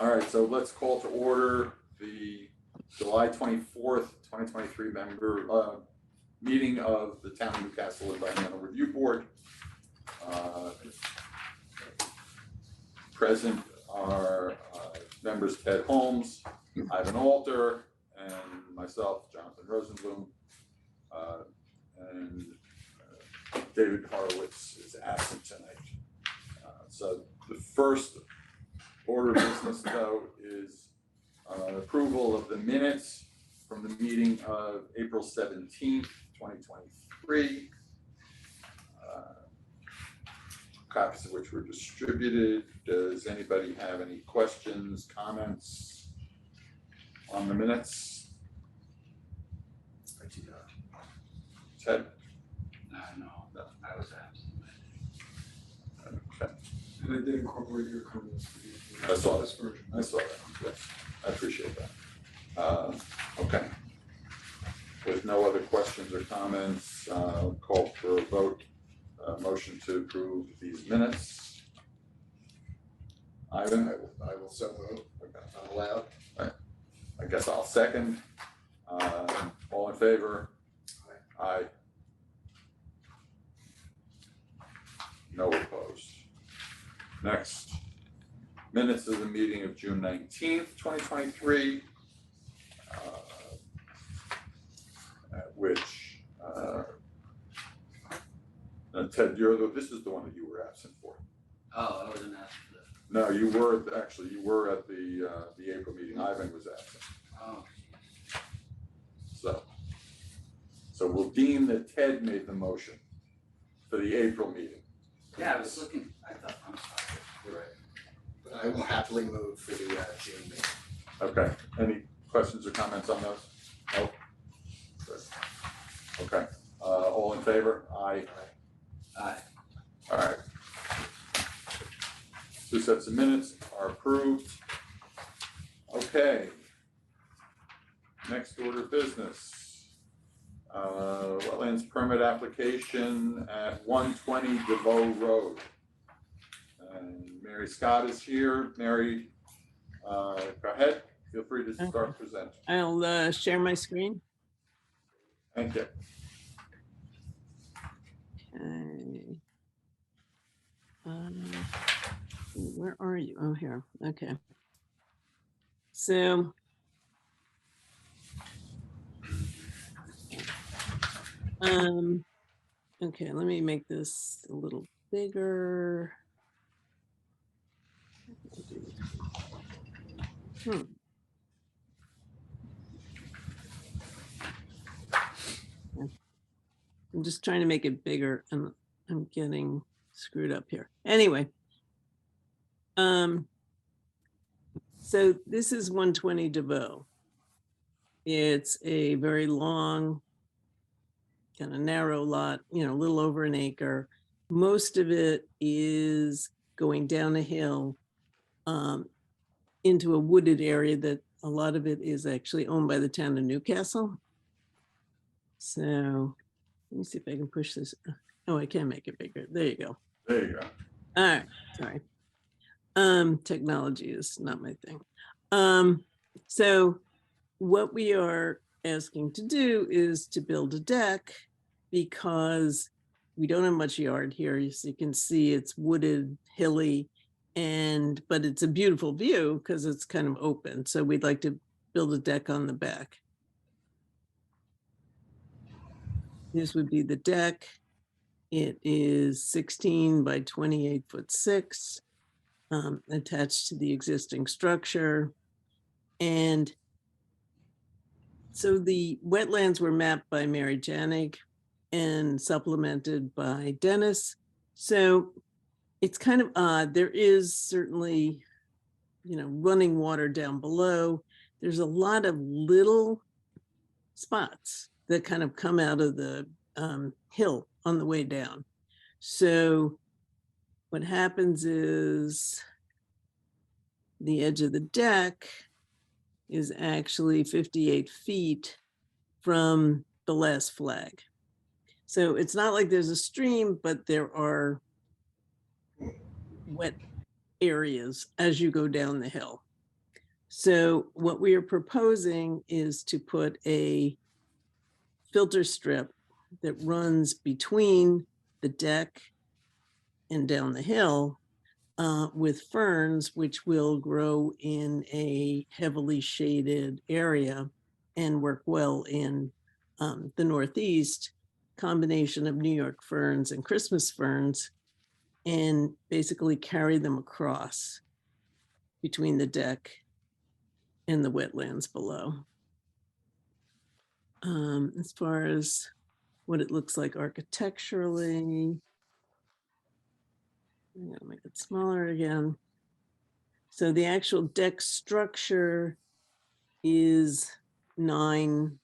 All right, so let's call to order the July 24th, 2023 meeting of the Town of Newcastle Environmental Review Board. Present are members Ted Holmes, Ivan Alter, and myself, Jonathan Rosenblum, and David Horowitz is absent tonight. So the first order of business, though, is approval of the minutes from the meeting of April 17th, 2023. Copies of which were distributed. Does anybody have any questions, comments on the minutes? Ted? No, I was absent. Okay. And I did incorporate your comments. I saw this version. I saw that, yes, I appreciate that. Okay. With no other questions or comments, call for a vote. Motion to approve these minutes. Ivan? I will so move. Okay. Not allowed. I guess I'll second. All in favor? Aye. No opposed. Next, minutes of the meeting of June 19th, 2023, at which Ted, this is the one that you were absent for. Oh, I wasn't absent for that. No, you were at the April meeting. Ivan was absent. Oh. So we'll deem that Ted made the motion for the April meeting. Yeah, I was looking. I thought, I'm sorry. You're right. But I will happily move for the June meeting. Okay. Any questions or comments on those? Nope. Good. Okay. All in favor? Aye. Aye. All right. Two sets of minutes are approved. Okay. Next order of business. Wetlands permit application at 120 DeVoe Road. And Mary Scott is here. Mary, go ahead. Feel free to start presenting. I'll share my screen. Thank you. Okay. Where are you? Oh, here. Okay. So okay, let me make this a little bigger. I'm just trying to make it bigger and I'm getting screwed up here. Anyway, so this is 120 DeVoe. It's a very long, kind of narrow lot, a little over an acre. Most of it is going down a hill into a wooded area that a lot of it is actually owned by the town of Newcastle. So let me see if I can push this. Oh, I can make it bigger. There you go. There you go. All right, sorry. Technology is not my thing. So what we are asking to do is to build a deck because we don't have much yard here. As you can see, it's wooded, hilly, but it's a beautiful view because it's kind of open. So we'd like to build a deck on the back. This would be the deck. It is 16 by 28'6", attached to the existing structure. And so the wetlands were mapped by Mary Janig and supplemented by Dennis. So it's kind of odd. There is certainly, running water down below. There's a lot of little spots that kind of come out of the hill on the way down. So what happens is the edge of the deck is actually 58 feet from the last flag. So it's not like there's a stream, but there are wet areas as you go down the hill. So what we are proposing is to put a filter strip that runs between the deck and down the hill with ferns, which will grow in a heavily shaded area and work well in the Northeast, combination of New York ferns and Christmas ferns, and basically carry them across between the deck and the wetlands below. As far as what it looks like architecturally, I'm gonna make it smaller again. So the actual deck structure is 9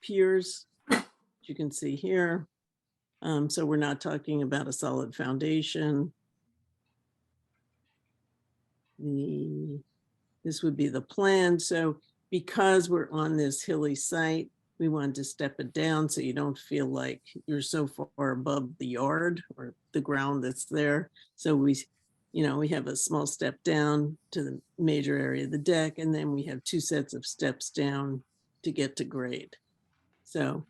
piers, as you can see here. So we're not talking about a solid foundation. This would be the plan. So because we're on this hilly site, we wanted to step it down so you don't feel like you're so far above the yard or the ground that's there. So we have a small step down to the major area of the deck, and then we have 2 sets of steps down to get to grade. So,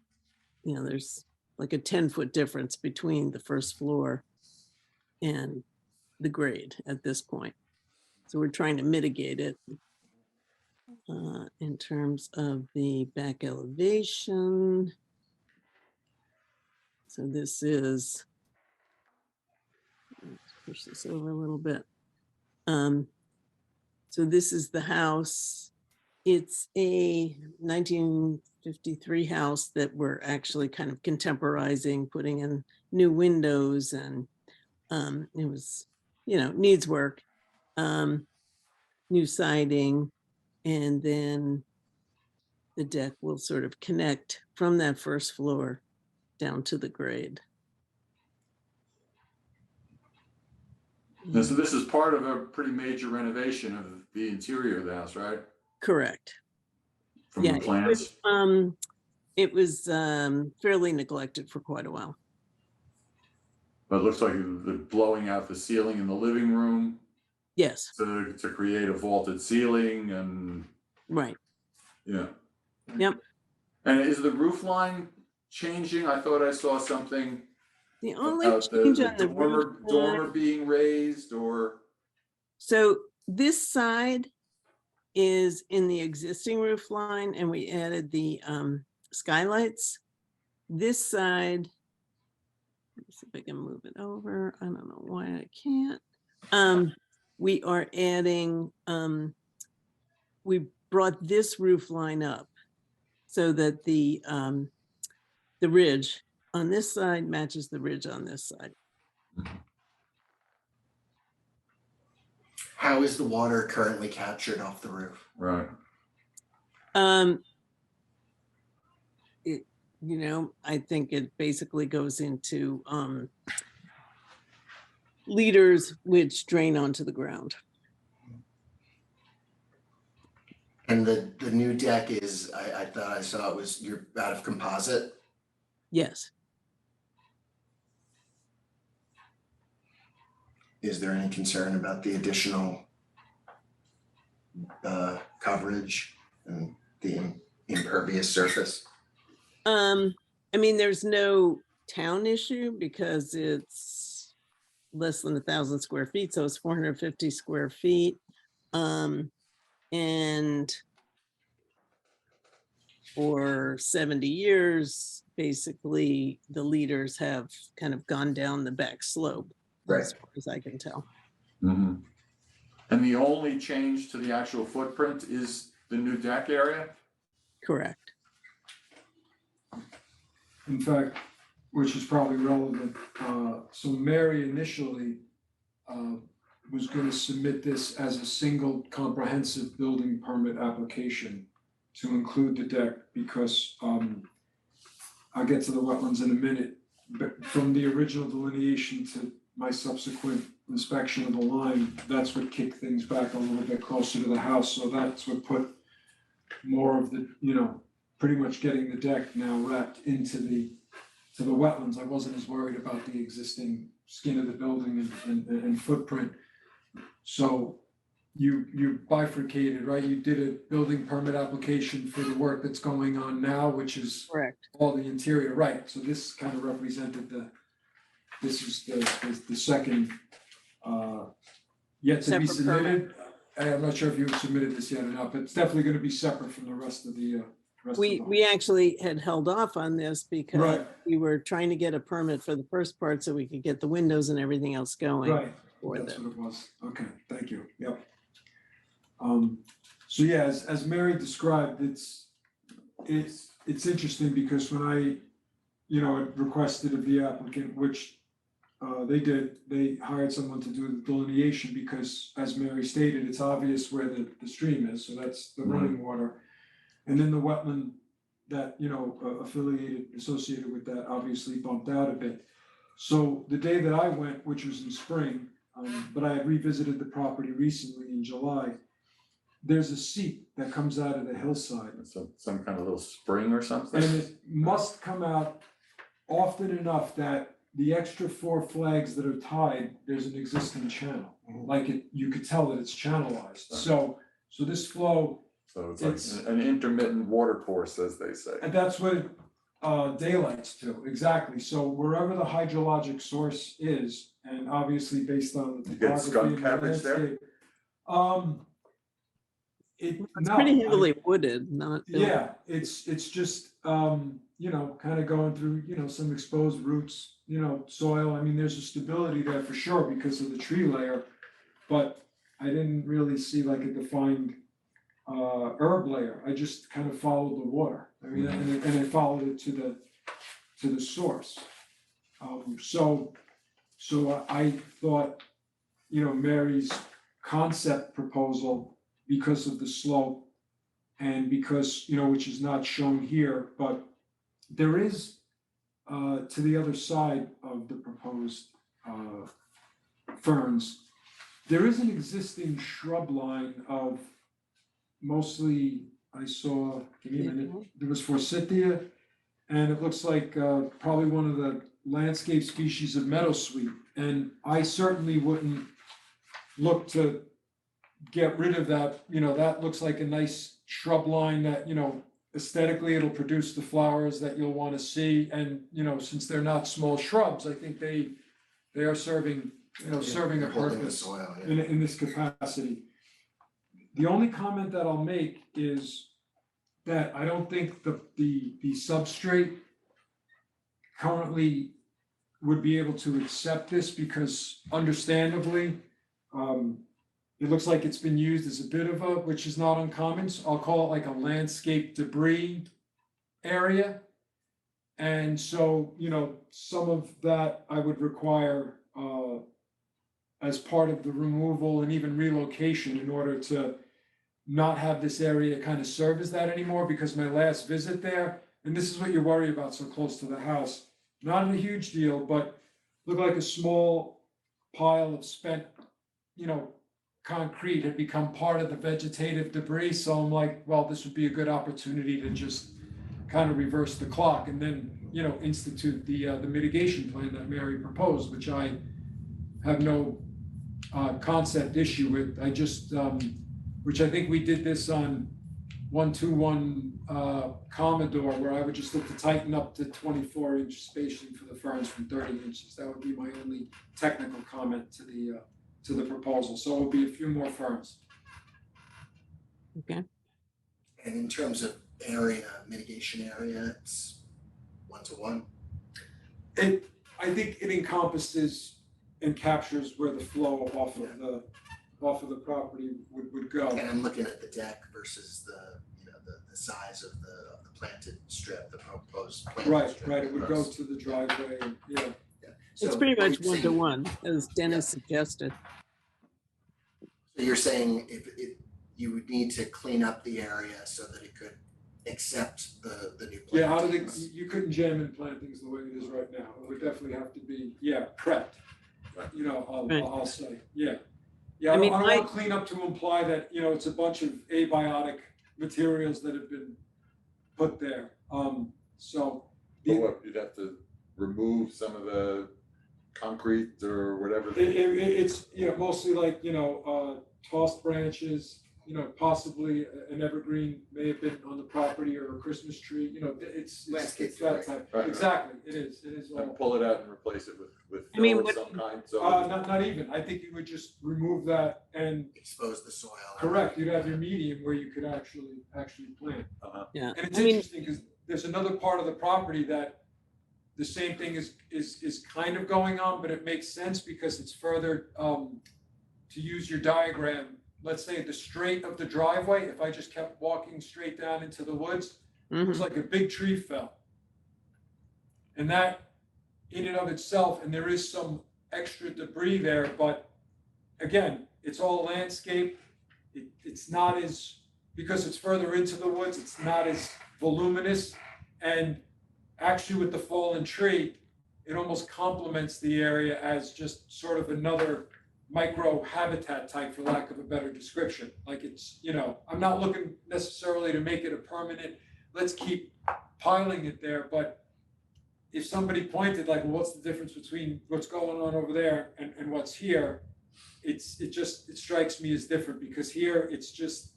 there's like a 10-foot difference between the first floor and the grade at this point. So we're trying to mitigate it in terms of the back elevation. So this is, let's push this over a little bit. So this is the house. It's a 1953 house that we're actually kind of contemporizing, putting in new windows, and it was, needs work, new siding, and then the deck will sort of connect from that first floor down to the grade. And so this is part of a pretty major renovation of the interior of the house, right? Correct. From the plans. It was fairly neglected for quite a while. But it looks like they're blowing out the ceiling in the living room. Yes. To create a vaulted ceiling and. Right. Yeah. Yep. And is the roof line changing? I thought I saw something the only about change the on the dormer being raised, or. So this side is in the existing roof line, and we added the skylights. This side, let's see if I can move it over. I don't know why I can't. We are adding, we brought this roof line up so that the ridge on this side matches the ridge on this side. How is the water currently captured off the roof? Right. I think it basically goes into leaders which drain onto the ground. And the new deck is, I thought I saw it was, you're out of composite? Yes. Is there any concern about the additional coverage and the impervious surface? I mean, there's no town issue because it's less than 1,000 square feet, so it's 450 square feet. And for 70 years, basically, the leaders have kind of gone down the back slope, Right. as far as I can tell. Mm-hmm. And the only change to the actual footprint is the new deck area? Correct. In fact, which is probably relevant, so Mary initially was gonna submit this as a single comprehensive building permit application to include the deck, because I'll get to the wetlands in a minute, but from the original delineation to my subsequent inspection of the line, that's what kicked things back a little bit closer to the house, so that's what put more of the, pretty much getting the deck now wrapped into the wetlands. I wasn't as worried about the existing skin of the building and footprint. So you bifurcated, right? You did a building permit application for the work that's going on now, which is Correct. all the interior, right? So this kind of represented this is the second, yet to be Separate permit. submitted. I'm not sure if you submitted this yet or not, but it's definitely gonna be separate from the rest of the, We actually had held off on this because Right. we were trying to get a permit for the first part so we could get the windows and everything else going Right, for that's them. what it was. Okay, thank you, yep. So yeah, as Mary described, it's interesting because when I, requested of the applicant, which they did, they hired someone to do the delineation because, as Mary stated, it's obvious where the stream is, so that's the running water. And then the wetland that, affiliated, associated with that obviously bumped out a bit. So the day that I went, which was in spring, but I had revisited the property recently in July, there's a seep that comes out of the hillside. Some kind of little spring or something? And it must come out often enough that the extra 4 flags that are tied, there's an existing channel. Like you could tell that it's channelized. So this flow, So it's It's- like an intermittent water course, as they say. and that's what it daylights to, exactly. So wherever the hydrologic source is, and obviously based on the You get topography skunk and the cabbage there? landscape. It's No, pretty I- heavily wooded, not. Yeah, it's just, kind of going through, some exposed roots, soil. I mean, there's a stability there for sure because of the tree layer. But I didn't really see like a defined herb layer. I just kind of followed the water. I mean, and I followed it to the source. So I thought, Mary's concept proposal, because of the slope and because, which is not shown here, but there is to the other side of the proposed ferns, there is an existing shrub line of mostly, I saw, give me a minute, there was Forsythia, and it looks like probably one of the landscape species of meadowsweet. And I certainly wouldn't look to get rid of that, that looks like a nice shrub line that, aesthetically it'll produce the flowers that you'll want to see. And, since they're not small shrubs, I think they are serving, serving a Holding the purpose soil, yeah. in this capacity. The only comment that I'll make is that I don't think the substrate currently would be able to accept this because understandably, it looks like it's been used as a bit of a, which is not uncommon, so I'll call it like a landscape debris area. And so, some of that I would require as part of the removal and even relocation in order to not have this area kind of serve as that anymore, because my last visit there, and this is what you worry about so close to the house, not a huge deal, but looked like a small pile of spent, concrete had become part of the vegetative debris. So I'm like, well, this would be a good opportunity to just kind of reverse the clock and then, institute the mitigation plan that Mary proposed, which I have no concept issue with. I just, which I think we did this on 121 Commodore, where I would just look to tighten up to 24-inch spacing for the ferns from 30 inches. That would be my only technical comment to the proposal. So it will be a few more ferns. Okay. And in terms of area, mitigation area, it's 1-to-1. I think it encompasses and captures where the flow off of the property would go. And I'm looking at the deck versus the size of the planted strip, the proposed planted strip. Right, it would go to the driveway, and, yeah. It's So pretty much you're saying- 1-to-1, as Dennis suggested. So you're saying if you would need to clean up the area so that it could accept the new plantings? Yeah, how do they, you couldn't jam in plantings the way it is right now. It would definitely have to be, prepped. Right. I'll say, yeah. Yeah, I I mean, don't my- want cleanup to imply that, it's a bunch of abiotic materials that have been put there. So. But what, you'd have to remove some of the concrete or whatever? It's, mostly like, tossed branches, possibly an evergreen may have been on the property or a Christmas tree, Landscape it's that decoration. type. Right. Exactly, it is all. And pull it out and replace it with I mean, fill of what- some kind, so. Not even, I think you would just remove that and, Expose the soil. correct, you'd have your medium where you could actually plant. Uh-huh. Yeah, And it's I mean, interesting because there's another part of the property that the same thing is kind of going on, but it makes sense because it's further, to use your diagram, let's say the straight of the driveway, if I just kept walking straight down into the woods, it was mhm. like a big tree fell. And that in and of itself, and there is some extra debris there, but again, it's all landscape. It's not as, because it's further into the woods, it's not as voluminous. And actually with the fallen tree, it almost complements the area as just sort of another micro habitat type, for lack of a better description. Like it's, I'm not looking necessarily to make it a permanent, let's keep piling it there, but if somebody pointed like, well, what's the difference between what's going on over there and what's here? It strikes me as different because here it's just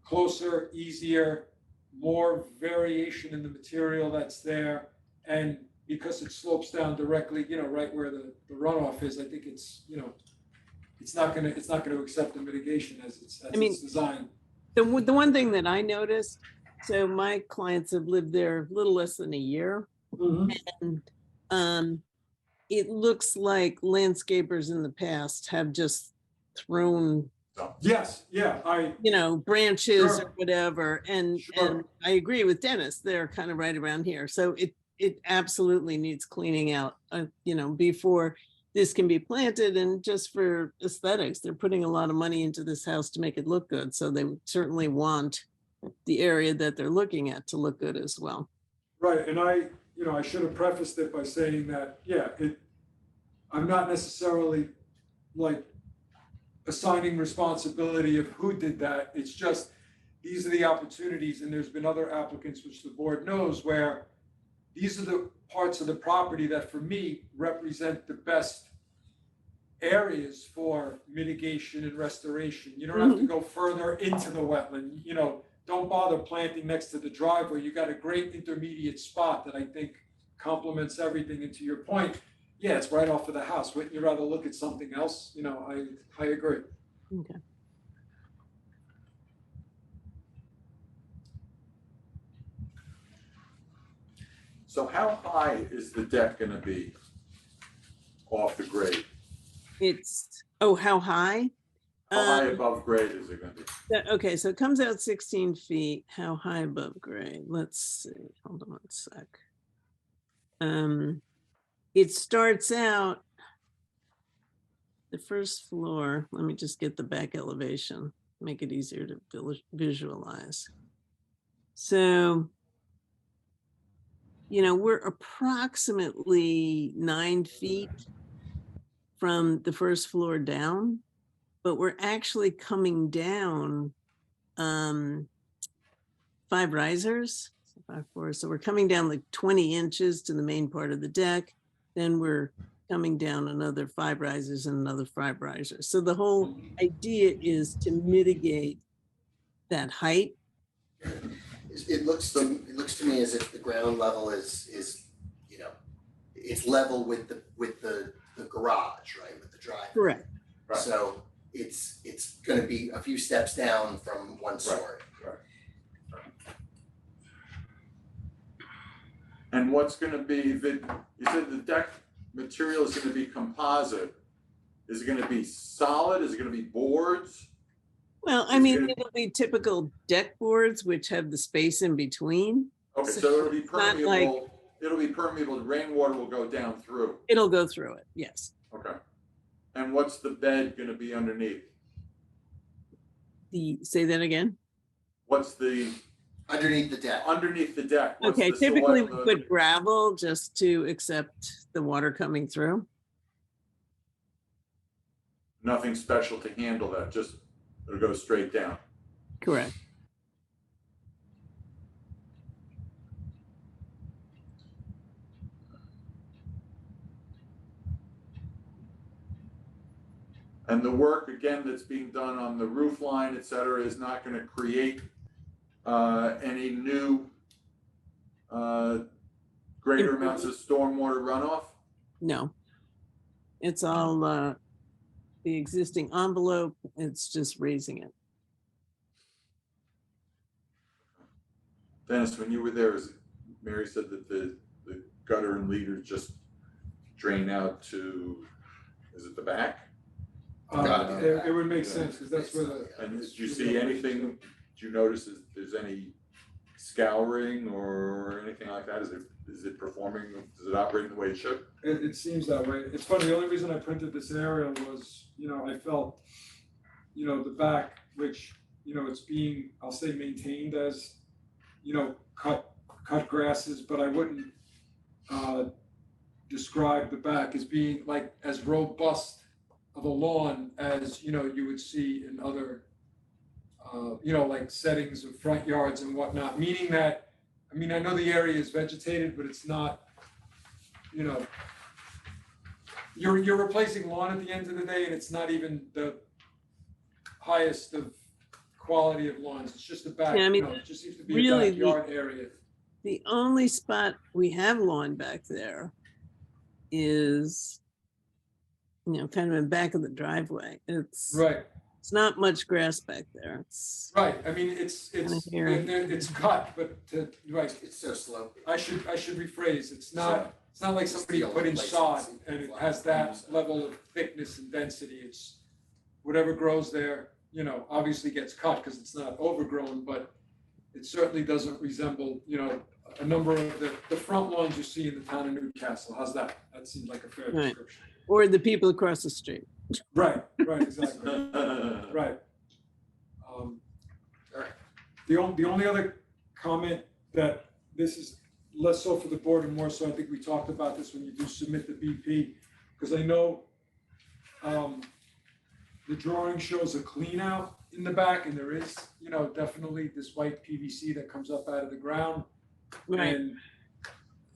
closer, easier, more variation in the material that's there. And because it slopes down directly, right where the runoff is, I think it's, it's not gonna accept the mitigation as it's designed. The one thing that I noticed, so my clients have lived there a little less than a year. And it looks like landscapers in the past have just thrown, Yes, yeah, branches Sure. or whatever. And I agree with Dennis, they're kind of right around here. So it absolutely needs cleaning out, before this can be planted. And just for aesthetics, they're putting a lot of money into this house to make it look good. So they would certainly want the area that they're looking at to look good as well. right, and I should have prefaced it by saying that, I'm not necessarily like assigning responsibility of who did that. It's just, these are the opportunities, and there's been other applicants, which the board knows, where these are the parts of the property that for me represent the best areas for mitigation and restoration. You don't have to go further into the wetland, don't bother planting next to the driveway. You got a great intermediate spot that I think complements everything. And to your point, yeah, it's right off of the house. Wouldn't you rather look at something else? I agree. Okay. So how high is the deck gonna be off the grade? How high? How high above grade is it gonna be? Okay, so it comes out 16 feet. How high above grade? Let's see. Hold on one sec. It starts out the first floor. Let me just get the back elevation, make it easier to visualize. So, we're approximately 9 feet from the first floor down, but we're actually coming down 5 risers, 5, 4. So we're coming down like 20 inches to the main part of the deck. Then we're coming down another 5 risers and another 5 risers. So the whole idea is to mitigate that height. It looks to me as if the ground level is it's level with the garage, right, with the driveway. Correct. Right. So it's gonna be a few steps down from one story. And what's gonna be you said the deck material is gonna be composite. Is it gonna be solid? Is it gonna be boards? Well, I mean, it'll be typical deck boards, which have the space in between. Okay, So so it'll be it's not like- permeable, rainwater will go down through. It'll go through it, yes. Okay. And what's the bed gonna be underneath? Say that again? What's the, Underneath the deck. underneath the deck? What's Okay, the typically soil, we put gravel just to accept the water coming through. Nothing special to handle that, just it'll go straight down. Correct. And the work, again, that's being done on the roof line, et cetera, is not gonna create any new greater amounts of stormwater runoff? No. It's all the existing envelope, it's just raising it. Dennis, when you were there, Mary said that the gutter and leaders just drain out to, is it the back? Got it. It would make sense, because that's where the. And did you see anything, did you notice if there's any scouring or anything like that? Is it performing, is it operating the way it should? It seems that way. It's funny, the only reason I printed this area was, I felt, the back, which, it's being, I'll say maintained as, cut grasses, but I wouldn't describe the back as being like as robust of a lawn as, you would see in other, like settings of front yards and whatnot, meaning that, I know the area is vegetated, but it's not, you're replacing lawn at the end of the day, and it's not even the highest of quality of lawns. It's just the back, Yeah, I mean, it just seems to be really a backyard area. The only spot we have lawn back there is, kind of in back of the driveway. It's Right, not much grass back there. It's right. It's here. it's cut, but right. It's so slopey. I should rephrase. It's not like somebody Steel put in replacements sod and and it flat has that frames. level of thickness and density. It's whatever grows there, obviously gets cut because it's not overgrown, but it certainly doesn't resemble, a number of the front lawns you see in the town of Newcastle. How's that? That seems like a fair Right. description. or the people across the street. Right, exactly. Right. The only other comment that this is less so for the board and more so, I think we talked about this when you do submit the BP, because I know the drawing shows a clean out in the back, and there is, definitely this white PVC that comes up out of the ground. Right. And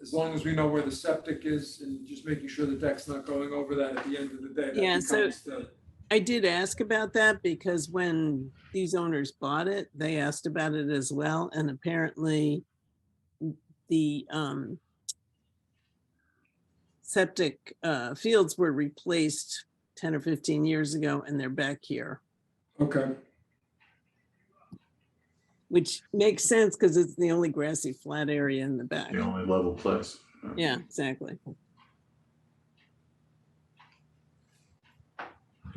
as long as we know where the septic is and just making sure the deck's not going over that at the end of the day, that Yeah, so- becomes the. I did ask about that because when these owners bought it, they asked about it as well. And apparently the septic fields were replaced 10 or 15 years ago, and they're back here, Okay, which makes sense because it's the only grassy flat area in the back. The only level place. Yeah, exactly.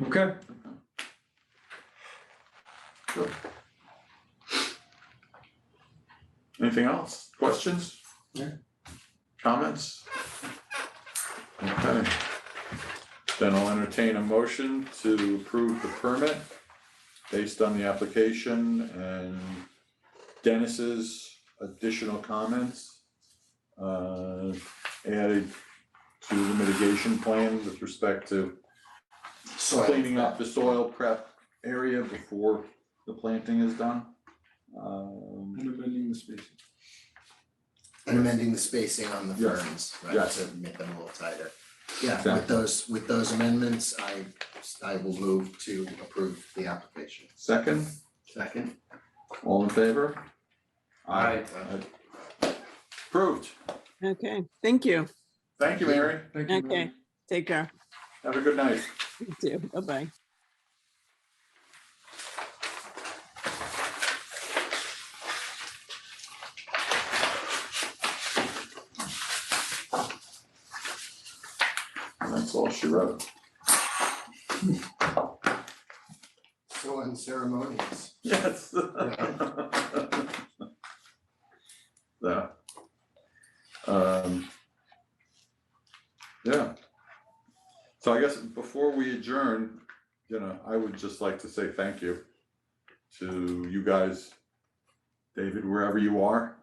okay. Good. Anything else? Questions? Yeah. Comments? Okay. Then I'll entertain a motion to approve the permit based on the application and Dennis's additional comments added to the mitigation plan with respect to cleaning up the soil prep area before the planting is done. And amending the spacing. And amending the spacing on the Yes. ferns, right, Yes. to make them a little tighter. Yeah, Exactly. with those amendments, I will move to approve the application. Second, Second? all in favor? Aye. Approved. Okay, thank you. Thank you, Mary. Thank you. Okay, take care. Have a good night. You too. Bye-bye. And that's all she wrote. So unceremonious. Yes. Yeah. Yeah. So I guess before we adjourn, I would just like to say thank you to you guys, David, wherever you are.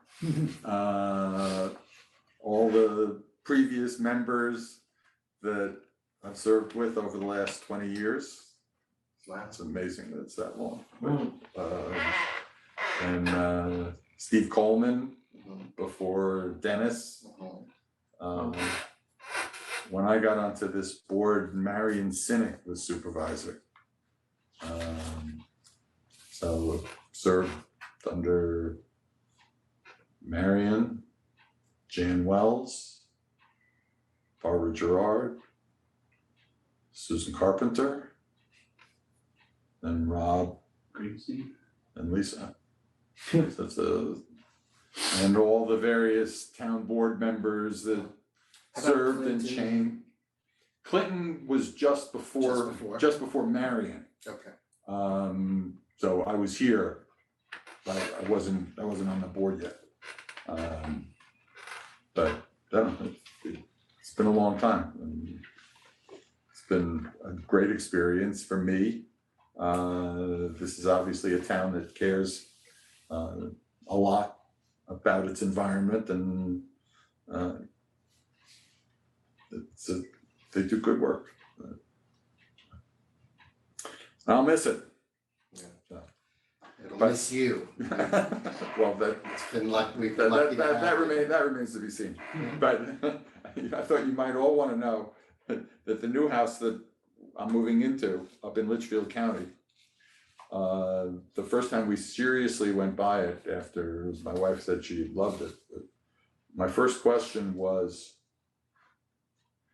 All the previous members that I've served with over the last 20 years. Wow, it's amazing that it's that long. And Steve Coleman before Dennis. when I got onto this board, Marion Sinek was supervisor. So served under Marion, Jan Wells, Barbara Gerard, Susan Carpenter, then Rob Greenstein. and Lisa. That's and all the various town board members that How about served and Clinton? changed. Clinton was just before Marion. Okay. So I was here, but I wasn't on the board yet. But it's been a long time. And it's been a great experience for me. This is obviously a town that cares a lot about its environment, and they do good work. I'll miss it. It'll But- miss you. Well, It's been lucky, we've been lucky to have you. that remains to be seen. But I thought you might all want to know that the new house that I'm moving into up in Litchfield County, the first time we seriously went by it after my wife said she loved it, my first question was,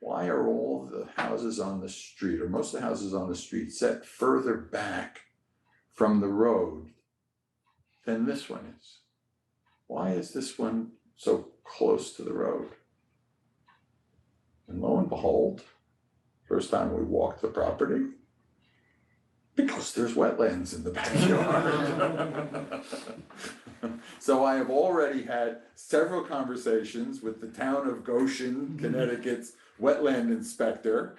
why are all the houses on the street, or most of the houses on the street, set further back from the road than this one is? Why is this one so close to the road? And lo and behold, first time we walked the property, because there's wetlands in the backyard. So I have already had several conversations with the town of Goshen, Connecticut's wetland inspector.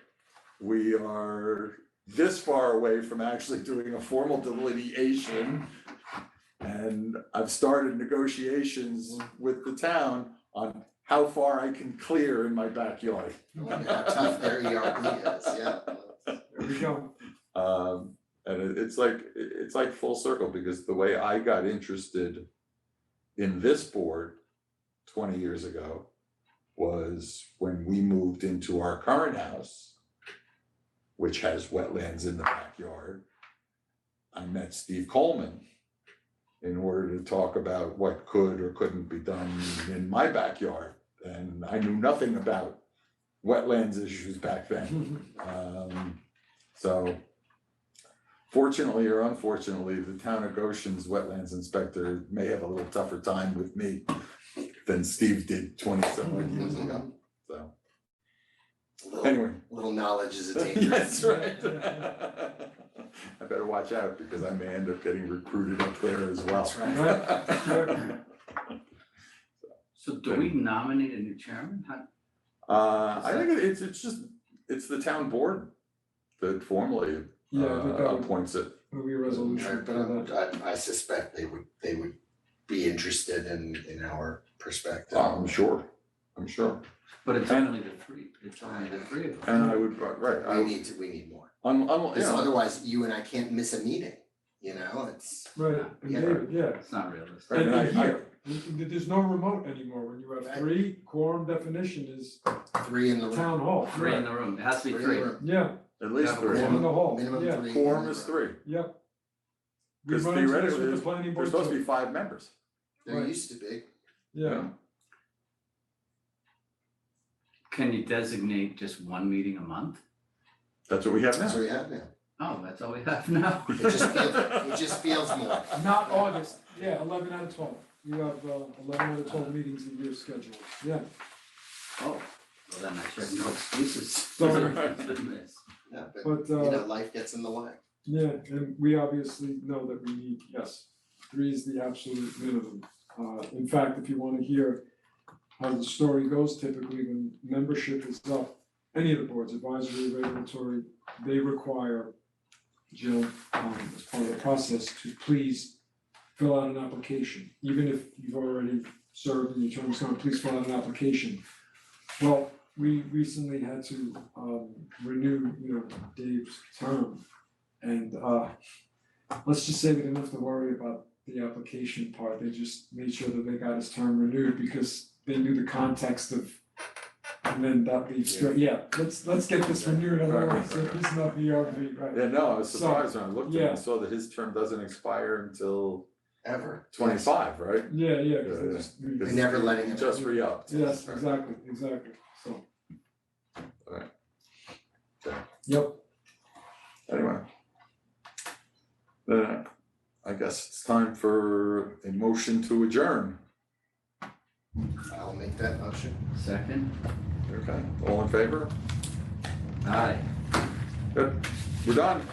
We are this far away from actually doing a formal delineation. And I've started negotiations with the town on how far I can clear in my backyard. How tough their ERP is, yeah. There we go. And it's like full circle, because the way I got interested in this board 20 years ago was when we moved into our current house, which has wetlands in the backyard. I met Steve Coleman in order to talk about what could or couldn't be done in my backyard. And I knew nothing about wetlands issues back then. So fortunately or unfortunately, the town of Goshen's wetlands inspector may have a little tougher time with me than Steve did 20-some years ago. So anyway. Little knowledge is a dangerous. That's right. I better watch out, because I may end up getting recruited up there as well. That's right. So do we nominate a new chairman? How, I think it's the town board that formally Yeah, I think that appoints it. would be a resolution for that. I suspect they would be interested in our perspective. I'm sure. but it's only the three of us. And I would, right, We need more. yeah. Because otherwise you and I can't miss a meeting, you know, it's. Right, and Yeah. David, yeah. It's not realistic. Right, And and I- here, there's no remote anymore. When you have Right. three, quorum definition is 3 in the room. town hall. Three in the room, it has to be Three in the three. room. Yeah, At least Yeah, three. quorum in the hall, Minimum yeah, 3. Quorum is 3. yep. We Because run into this theoretically, with the planning there's board supposed to too. be 5 members. There Right. used to be. Yeah, Can you designate just one meeting a month? That's what we have That's now. what we have now. Oh, that's all we have now. It just feels more. not August, yeah, 11 out of 12. You have 11 out of 12 meetings a year scheduled, yeah. Oh, well then I should have no excuses. Sorry. Yeah, but But, you know, life gets in the way. yeah, and we obviously know that we need, yes, 3 is the absolute minimum. In fact, if you wanna hear how the story goes, typically when membership is up, any of the boards, advisory, regulatory, they require Jill, as part of the process, to please fill out an application, even if you've already served and your term's gone, please fill out an application. Well, we recently had to renew, Dave's term, and let's just say we didn't have to worry about the application part. They just made sure that they got his term renewed because they knew the context of And then that leads straight, yeah, let's get this renewed, otherwise it's not VRV, right? Yeah, no, I was So, surprised when I looked at it yeah. and saw that his term doesn't expire until Ever. 25, right? Yeah, yeah, cause Yeah, they yeah. just. They're never letting He him. just re-upped. Yes, exactly, so. Alright. Yep, Anyway. Then I guess it's time for a motion to adjourn. I'll make that motion. Second? Okay, all in favor? Aye. Good, we're done.